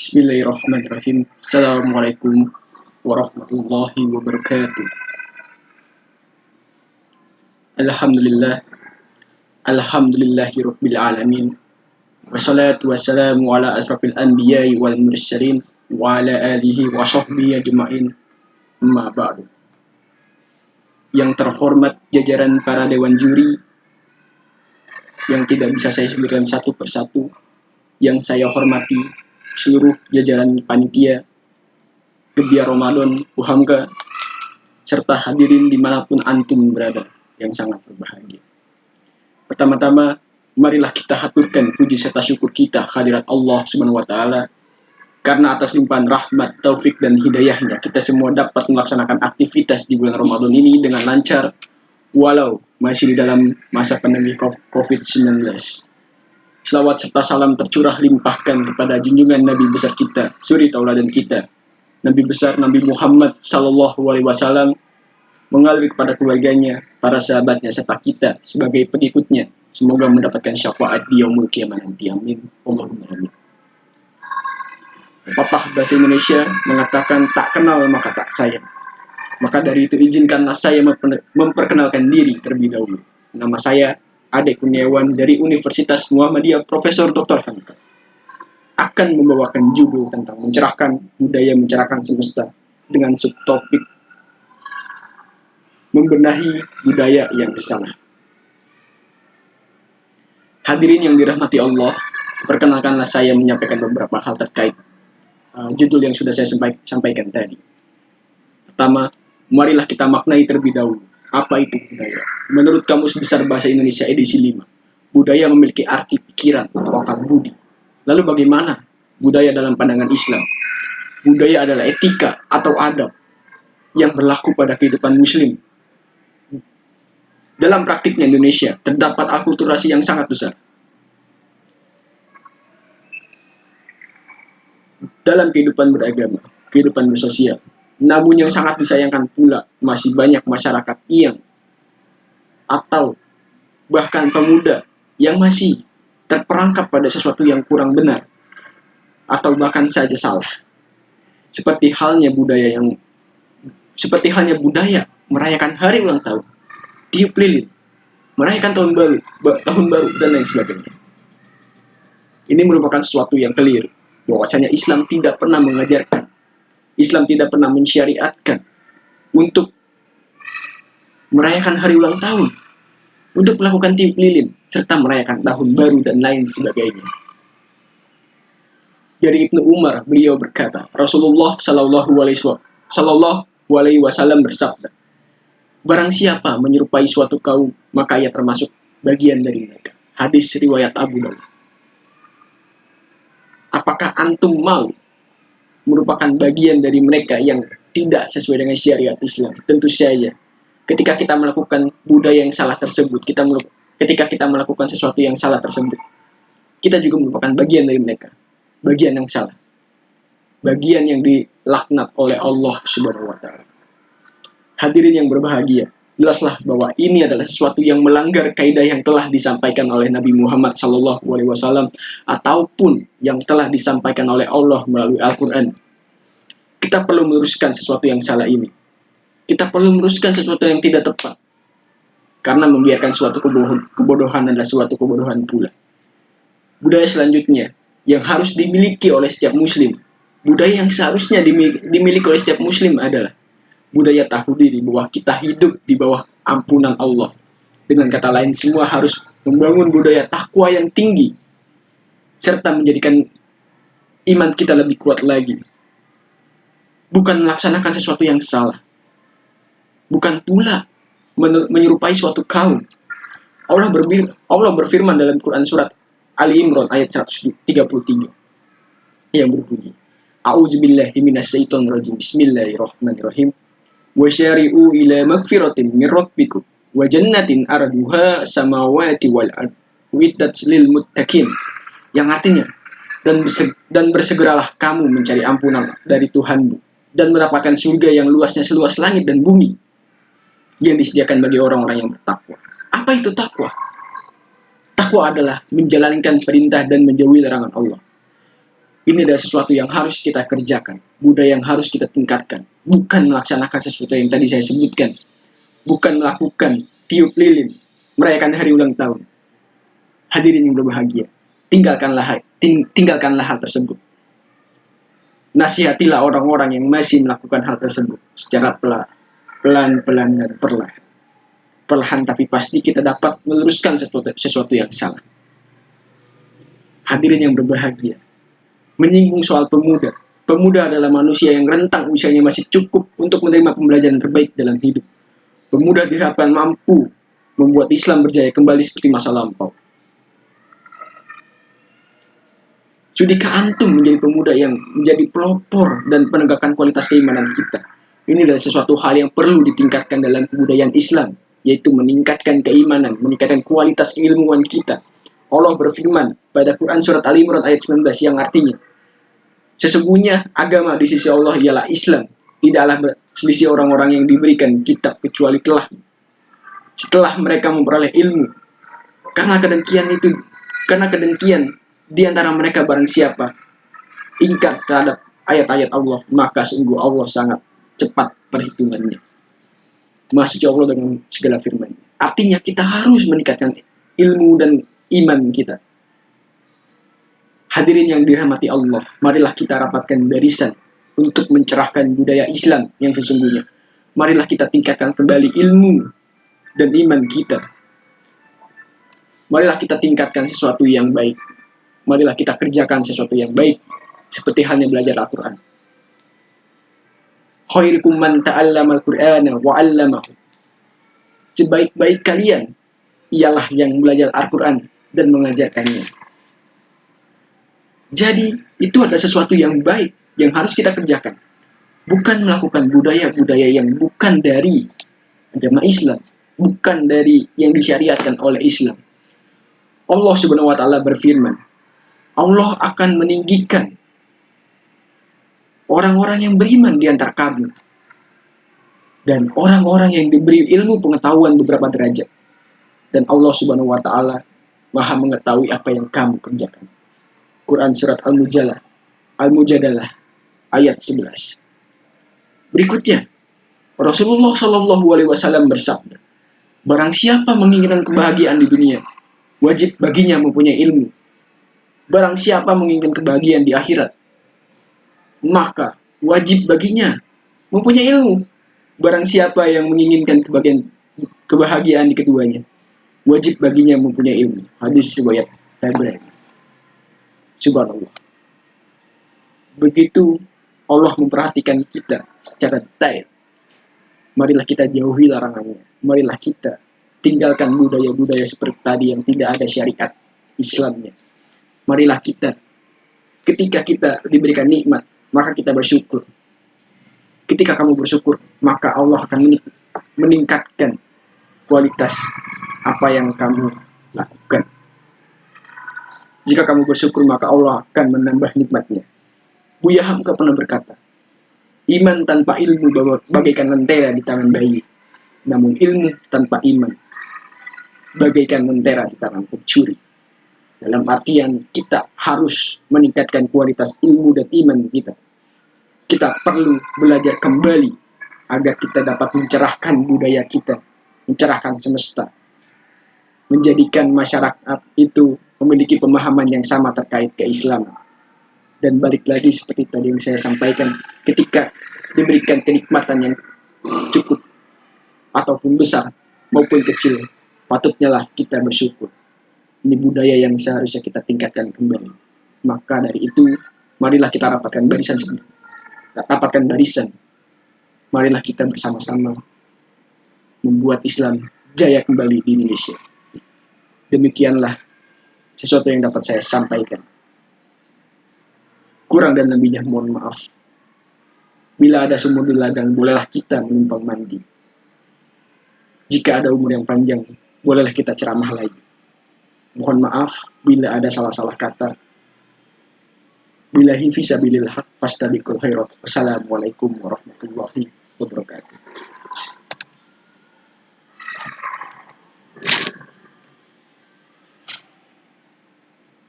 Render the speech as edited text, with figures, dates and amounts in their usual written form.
Bismillahirrahmanirrahim. Assalamualaikum warahmatullahi wabarakatuh. Alhamdulillah. Alhamdulillahirabbil alamin. Wassalatu wassalamu ala asrafil anbiya'i wal mursalin wa ala alihi wa sahbihi ajma'in. Amma ba'du. Yang terhormat jajaran para dewan juri yang tidak bisa saya sebutkan satu persatu, yang saya hormati seluruh jajaran panitia Gebiar Ramadan Uhamka, serta hadirin dimanapun antum berada yang sangat berbahagia. Pertama-tama, marilah kita haturkan puji serta syukur kita kehadirat Allah Subhanahu wa Ta'ala, karena atas limpahan rahmat, taufik dan hidayahnya kita semua dapat melaksanakan aktivitas di bulan Ramadan ini dengan lancar, walau masih di dalam masa pandemi COVID-19. Selawat serta salam tercurah limpahkan kepada junjungan Nabi besar kita, suri tauladan kita, Nabi besar Nabi Muhammad Sallallahu Alaihi Wasallam, mengalir kepada keluarganya, para sahabatnya, serta kita sebagai pengikutnya. Semoga mendapatkan syafaat di yaumul qiyamah nanti. Amin. Allahumma amin. Pepatah bahasa Indonesia mengatakan tak kenal maka tak sayang. Maka dari itu izinkanlah saya memperkenalkan diri terlebih dahulu. Nama saya Ade Kurniawan dari Universitas Muhammadiyah Profesor Dr. Hamka, akan membawakan judul tentang mencerahkan budaya mencerahkan semesta dengan subtopik membenahi budaya yang salah. Hadirin yang dirahmati Allah, perkenalkanlah saya menyampaikan beberapa hal terkait judul yang sudah saya sampaikan tadi. Pertama, marilah kita maknai terlebih dahulu. Apa itu budaya? Menurut Kamus Besar Bahasa Indonesia edisi 5, budaya memiliki arti pikiran atau akal budi. Lalu bagaimana budaya dalam pandangan Islam? Budaya adalah etika atau adab yang berlaku pada kehidupan muslim. Dalam praktiknya Indonesia, terdapat akulturasi yang sangat besar. Dalam kehidupan beragama, kehidupan bersosial. Namun yang sangat disayangkan pula, masih banyak masyarakat yang atau bahkan pemuda yang masih terperangkap pada sesuatu yang kurang benar atau bahkan saja salah. Seperti halnya budaya merayakan hari ulang tahun, tiup lilin, merayakan tahun baru dan lain sebagainya. Ini merupakan sesuatu yang keliru, bahwasanya Islam tidak pernah mengajarkan, Islam tidak pernah mensyariatkan untuk merayakan hari ulang tahun, untuk melakukan tiup lilin, serta merayakan tahun baru dan lain sebagainya. Dari Ibnu Umar, beliau berkata, Rasulullah Sallallahu Alaihi Wasallam bersabda, barang siapa menyerupai suatu kaum, maka ia termasuk bagian dari mereka. Hadis riwayat Abu Dawud. Apakah antum mau merupakan bagian dari mereka yang tidak sesuai dengan syariat Islam? Tentu saja. Ketika kita melakukan budaya yang salah tersebut, ketika kita melakukan sesuatu yang salah tersebut, kita juga merupakan bagian dari mereka. Bagian yang salah. Bagian yang dilaknat oleh Allah Subhanahu wa Ta'ala. Hadirin yang berbahagia, jelaslah bahwa ini adalah sesuatu yang melanggar kaidah yang telah disampaikan oleh Nabi Muhammad SAW ataupun yang telah disampaikan oleh Allah melalui Al-Quran. Kita perlu meluruskan sesuatu yang salah ini. Kita perlu meluruskan sesuatu yang tidak tepat. Karena membiarkan suatu kebodohan adalah suatu kebodohan pula. Budaya selanjutnya yang harus dimiliki oleh setiap muslim, budaya yang seharusnya dimiliki oleh setiap muslim adalah budaya tahu diri bahwa kita hidup di bawah ampunan Allah. Dengan kata lain, semua harus membangun budaya takwa yang tinggi, serta menjadikan iman kita lebih kuat lagi. Bukan melaksanakan sesuatu yang salah. Bukan pula menyerupai suatu kaum. Allah berfirman dalam Quran surat Ali Imran ayat 133 yang berbunyi, A'udzubillahi minasyaitonir rajim. Bismillahirrahmanirrahim. Wasyari'u ila magfiratin min rabbikum wa jannatin arduha samawati wal ard uiddat lil muttaqin. Yang artinya, dan bersegeralah kamu mencari ampunan dari Tuhanmu dan mendapatkan surga yang luasnya seluas langit dan bumi yang disediakan bagi orang-orang yang bertakwa. Apa itu takwa? Takwa adalah menjalankan perintah dan menjauhi larangan Allah. Ini adalah sesuatu yang harus kita kerjakan, budaya yang harus kita tingkatkan, bukan melaksanakan sesuatu yang tadi saya sebutkan, bukan melakukan tiup lilin, merayakan hari ulang tahun. Hadirin yang berbahagia, tinggalkanlah hal tersebut. Nasihatilah orang-orang yang masih melakukan hal tersebut secara pelan-pelan dan perlahan, tapi pasti kita dapat meluruskan sesuatu yang salah. Hadirin yang berbahagia, menyinggung soal pemuda. Pemuda adalah manusia yang rentang usianya masih cukup untuk menerima pembelajaran terbaik dalam hidup. Pemuda diharapkan mampu membuat Islam berjaya kembali seperti masa lampau. Sudikah antum menjadi pemuda yang menjadi pelopor dan penegakan kualitas keimanan kita? Ini adalah sesuatu hal yang perlu ditingkatkan dalam kebudayaan Islam, yaitu meningkatkan keimanan, meningkatkan kualitas keilmuan kita. Allah berfirman pada Quran surat Al Imran ayat 19 yang artinya, sesungguhnya agama di sisi Allah ialah Islam, tidaklah berselisih orang-orang yang diberikan kitab kecuali setelah mereka memperoleh ilmu. Karena kedengkian di antara mereka barang siapa ingkar terhadap ayat-ayat Allah, maka sungguh Allah sangat cepat perhitungannya. Maksudnya Allah dengan segala firman-Nya. Artinya kita harus meningkatkan ilmu dan iman kita. Hadirin yang dirahmati Allah, marilah kita rapatkan barisan untuk mencerahkan budaya Islam yang sesungguhnya. Marilah kita tingkatkan kembali ilmu dan iman kita. Marilah kita tingkatkan sesuatu yang baik. Marilah kita kerjakan sesuatu yang baik, seperti halnya belajar Al-Quran. Khairukum man ta'allama al-Qur'ana wa 'allamahu. Sebaik-baik kalian ialah yang belajar Al-Quran dan mengajarkannya. Jadi, itu adalah sesuatu yang baik yang harus kita kerjakan. Bukan melakukan budaya-budaya yang bukan dari agama Islam, bukan dari yang disyariatkan oleh Islam. Allah Subhanahu wa taala berfirman, Allah akan meninggikan orang-orang yang beriman di antara kamu dan orang-orang yang diberi ilmu pengetahuan beberapa derajat. Dan Allah Subhanahu wa taala Maha mengetahui apa yang kamu kerjakan. Quran surat Al-Mujadalah ayat 11. Berikutnya, Rasulullah Shallallahu alaihi wasallam bersabda, barang siapa menginginkan kebahagiaan di dunia, wajib baginya mempunyai ilmu. Barang siapa menginginkan kebahagiaan di akhirat, maka wajib baginya mempunyai ilmu. Barang siapa yang menginginkan kebahagiaan di keduanya, wajib baginya mempunyai ilmu. Hadis riwayat Tabrani. Subhanallah. Begitu Allah memperhatikan kita secara detail. Marilah kita jauhi larangannya. Marilah kita tinggalkan budaya-budaya seperti tadi yang tidak ada syariat Islamnya. Marilah kita, ketika kita diberikan nikmat, maka kita bersyukur. Ketika kamu bersyukur, maka Allah akan meningkatkan kualitas apa yang kamu lakukan. Jika kamu bersyukur, maka Allah akan menambah nikmatnya. Buya Hamka pernah berkata, iman tanpa ilmu bagaikan lentera di tangan bayi. Namun ilmu tanpa iman bagaikan lentera di tangan pencuri. Dalam artian kita harus meningkatkan kualitas ilmu dan iman kita. Kita perlu belajar kembali agar kita dapat mencerahkan budaya kita, mencerahkan semesta, menjadikan masyarakat itu memiliki pemahaman yang sama terkait keislaman. Dan balik lagi seperti tadi yang saya sampaikan, ketika diberikan kenikmatan yang cukup ataupun besar maupun kecil, patutnya lah kita bersyukur. Ini budaya yang seharusnya kita tingkatkan kembali. Maka dari itu, marilah kita rapatkan barisan. Marilah kita bersama-sama membuat Islam jaya kembali di Indonesia. Demikianlah sesuatu yang dapat saya sampaikan. Kurang dan lebihnya mohon maaf. Bila ada sumur di ladang, bolehlah kita menumpang mandi. Jika ada umur yang panjang, bolehlah kita ceramah lagi. Mohon maaf bila ada salah-salah kata. Billahi fisabilillah fastabiqul khairat. Wassalamualaikum warahmatullahi wabarakatuh.